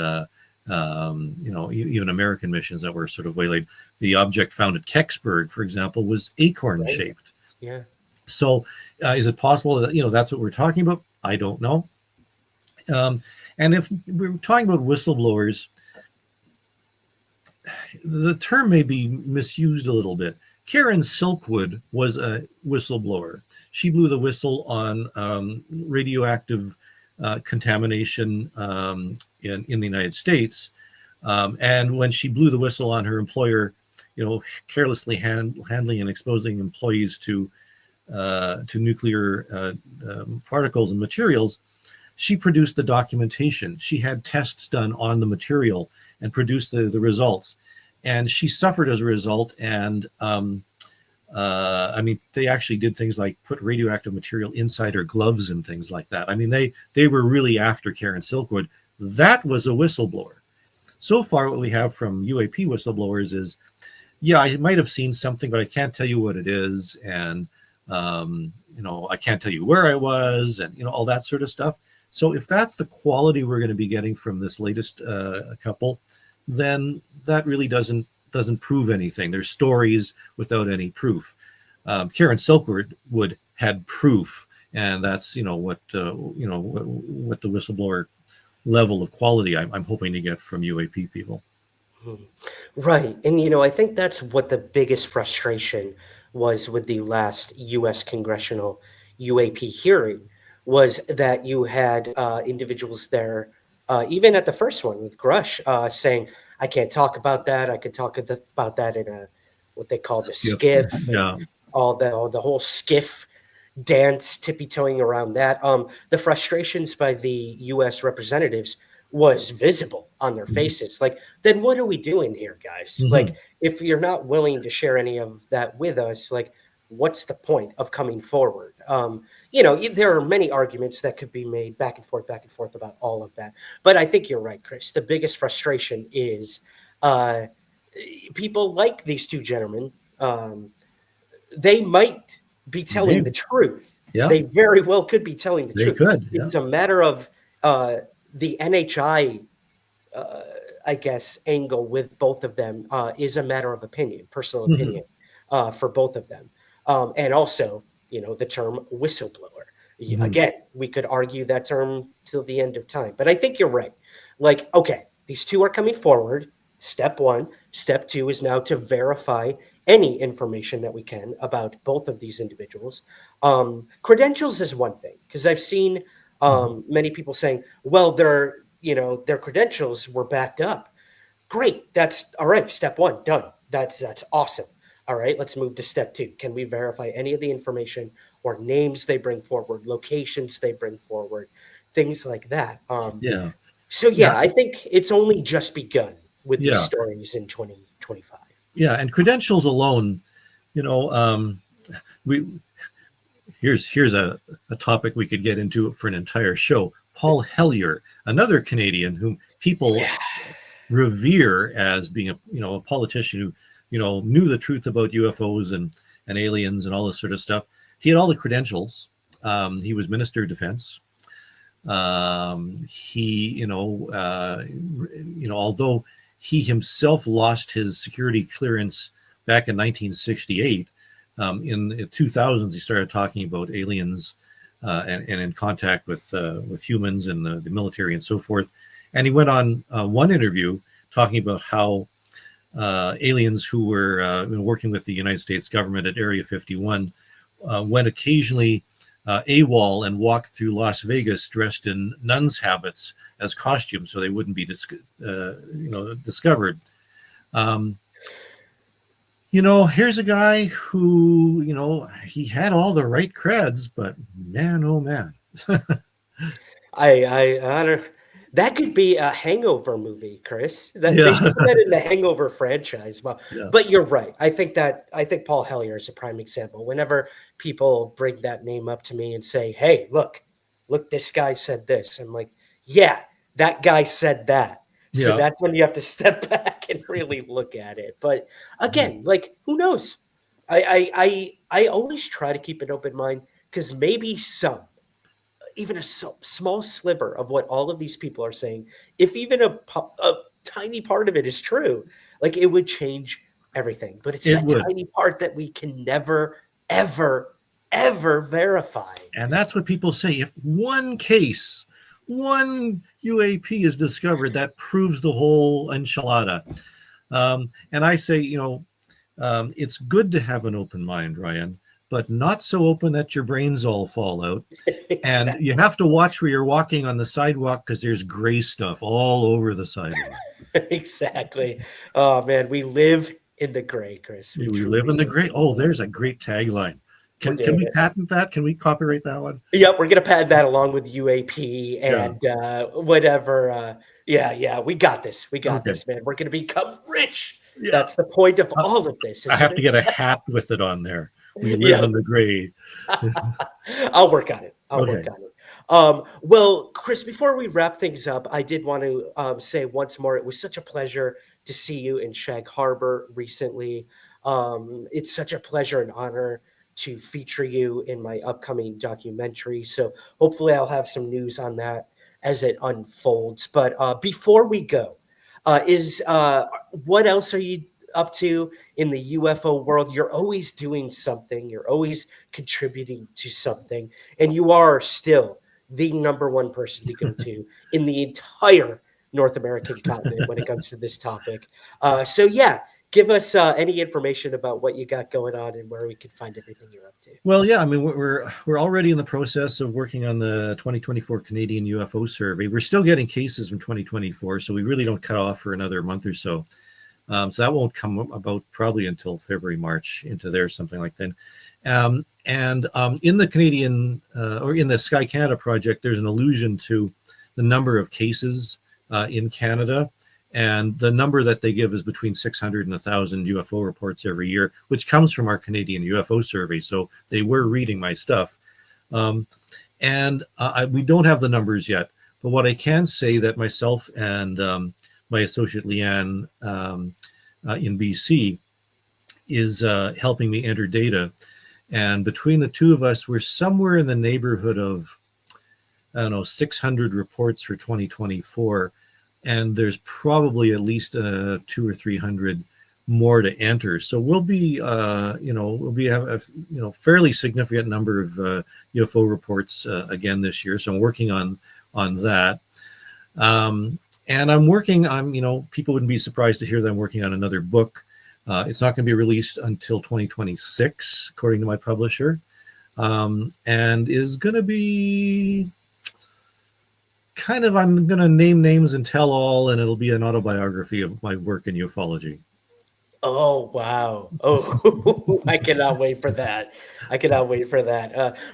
even American missions that were sort of waylaid. The object found at Kecksburg, for example, was acorn-shaped. Yeah. So is it possible that that's what we're talking about? I don't know. And if we're talking about whistleblowers, the term may be misused a little bit. Karen Silkwood was a whistleblower. She blew the whistle on radioactive contamination in the United States. And when she blew the whistle on her employer, carelessly handling and exposing employees to nuclear particles and materials, she produced the documentation. She had tests done on the material and produced the results. And she suffered as a result. And they actually did things like put radioactive material inside her gloves and things like that. I mean, they were really after Karen Silkwood. That was a whistleblower. So far, what we have from UAP whistleblowers is, yeah, I might have seen something, but I can't tell you what it is, and I can't tell you where I was, and all that sort of stuff. So if that's the quality we're going to be getting from this latest couple, then that really doesn't prove anything. There's stories without any proof. Karen Silkwood had proof, and that's what the whistleblower level of quality I'm hoping to get from UAP people. Right. And, I think that's what the biggest frustration was with the last U.S. congressional UAP hearing, was that you had individuals there, even at the first one with Grusch, saying, I can't talk about that. I could talk about that in what they call the skiff, Yeah. all the whole skiff dance, tippy-toeing around that. The frustrations by the U.S. representatives was visible on their faces. Like, then what are we doing here, guys? Like, if you're not willing to share any of that with us, like, what's the point of coming forward? There are many arguments that could be made back and forth about all of that. But I think you're right, Chris. The biggest frustration is people like these two gentlemen. They might be telling the truth. Yeah. They very well could be telling the truth. Could. Yeah. It's a matter of the NHI, I guess, angle with both of them is a matter of opinion, personal opinion for both of them. And also, the term whistleblower. Again, we could argue that term till the end of time. But I think you're right. Like, okay, these two are coming forward. Step one. Step two is now to verify any information that we can about both of these individuals. Credentials is one thing, because I've seen many people saying, well, their credentials were backed up. Great. That's all right. Step one, done. That's awesome. All right, let's move to step two. Can we verify any of the information or names they bring forward, locations they bring forward, things like that? So, I think it's only just begun with these stories in 2025. Yeah, and credentials alone, here's a topic we could get into for an entire show. Paul Hellyer, another Canadian whom people revere as being a politician who knew the truth about UFOs and aliens and all this sort of stuff. He had all the credentials. He was Minister of Defense. He, although he himself lost his security clearance back in 1968, in the 2000s, he started talking about aliens and in contact with humans and the military and so forth. And he went on one interview talking about how aliens who were working with the United States government at Area 51 went occasionally AWOL and walked through Las Vegas dressed in nuns' habits as costumes so they wouldn't be discovered. Here's a guy who, he had all the right creds, but man, oh man. I don't. That could be a Hangover movie, Chris. They should put that in the Hangover franchise. But you're right. I think Paul Hellyer is a prime example. Whenever people bring that name up to me and say, "Hey, look, this guy said this," I'm like, "Yeah, that guy said that." So that's when you have to step back and really look at it. But again, like, who knows? I always try to keep an open mind, because maybe even a small sliver of what all of these people are saying, if even a tiny part of it is true, like, it would change everything. But it's tiny part that we can never, ever, ever verify. And that's what people say. If one UAP is discovered, that proves the whole enchilada. And I say, it's good to have an open mind, Ryan, but not so open that your brains all fall out. Exactly. And you have to watch where you're walking on the sidewalk, because there's gray stuff all over the sidewalk. Exactly. Oh, man, we live in the gray, Chris. We live in the gray. Oh, there's a great tagline. Can we patent that? Can we copyright that one? Yep, we're going to patent that along with UAP and whatever. We got this. We got this, man. We're going to become rich. Yeah. That's the point of all of this. I have to get a hat with it on there. We live in the gray. I'll work on it. Well, Chris, before we wrap things up, I did want to say once more, it was such a pleasure to see you in Shag Harbor recently. It's such a pleasure and honor to feature you in my upcoming documentary. So hopefully I'll have some news on that as it unfolds. But before we go, what else are you up to in the UFO world? You're always doing something. You're always contributing to something. And you are still the number one person to go to in the entire North American continent when it comes to this topic. So yeah, give us any information about what you got going on and where we can find everything you're up to. Well, yeah, I mean, we're already in the process of working on the 2024 Canadian UFO survey. We're still getting cases from 2024, so we really don't cut off for another month or so. So that won't come about probably until February, March into there, something like that. In the Canadian or in the Sky Canada project, there's an allusion to the number of cases in Canada. And the number that they give is between 600 and 1,000 UFO reports every year, which comes from our Canadian UFO survey. So they were reading my stuff. We don't have the numbers yet. But what I can say that myself and my associate Leanne in BC is helping me enter data. And between the two of us, we're somewhere in the neighborhood of, 600 reports for 2024. And there's probably at least 200 or 300 more to enter. So we'll be, have a fairly significant number of UFO reports again this year. So I'm working on that. And people wouldn't be surprised to hear that I'm working on another book. It's not going to be released until 2026, according to my publisher, and is going to be I'm going to name names and tell all, and it'll be an autobiography of my work in ufology. Oh, wow. Oh, I cannot wait for that.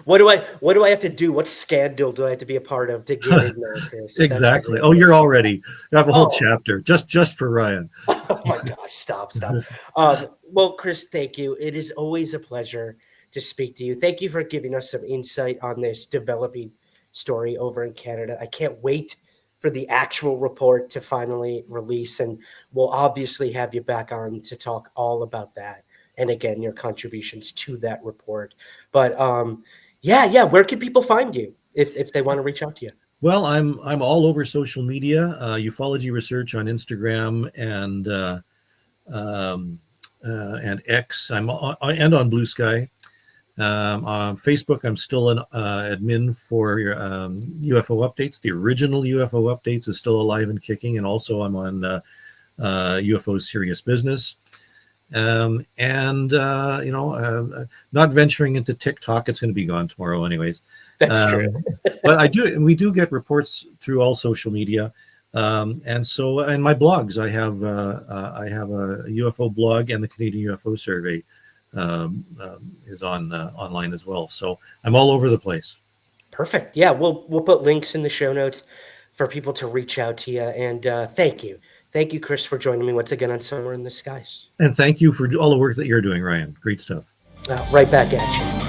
What do I have to do? What scandal do I have to be a part of to get in there, Chris? Exactly. Oh, you're already. You have a whole chapter just for Ryan. Oh my gosh, stop. Well, Chris, thank you. It is always a pleasure to speak to you. Thank you for giving us some insight on this developing story over in Canada. I can't wait for the actual report to finally release, and we'll obviously have you back on to talk all about that, and again, your contributions to that report. But where can people find you if they want to reach out to you? Well, I'm all over social media, ufology research on Instagram and X. I'm on Blue Sky. On Facebook, I'm still an admin for UFO Updates. The original UFO Updates is still alive and kicking, and also I'm on UFO Serious Business. Not venturing into TikTok. It's going to be gone tomorrow, anyways. That's true. But we do get reports through all social media, and my blogs. I have a UFO blog, and the Canadian UFO survey is on online as well. So I'm all over the place. Perfect. Yeah, we'll put links in the show notes for people to reach out to you. And thank you, Chris, for joining me once again on Somewhere in the Skies. And thank you for all the work that you're doing, Ryan. Great stuff. Right back at you.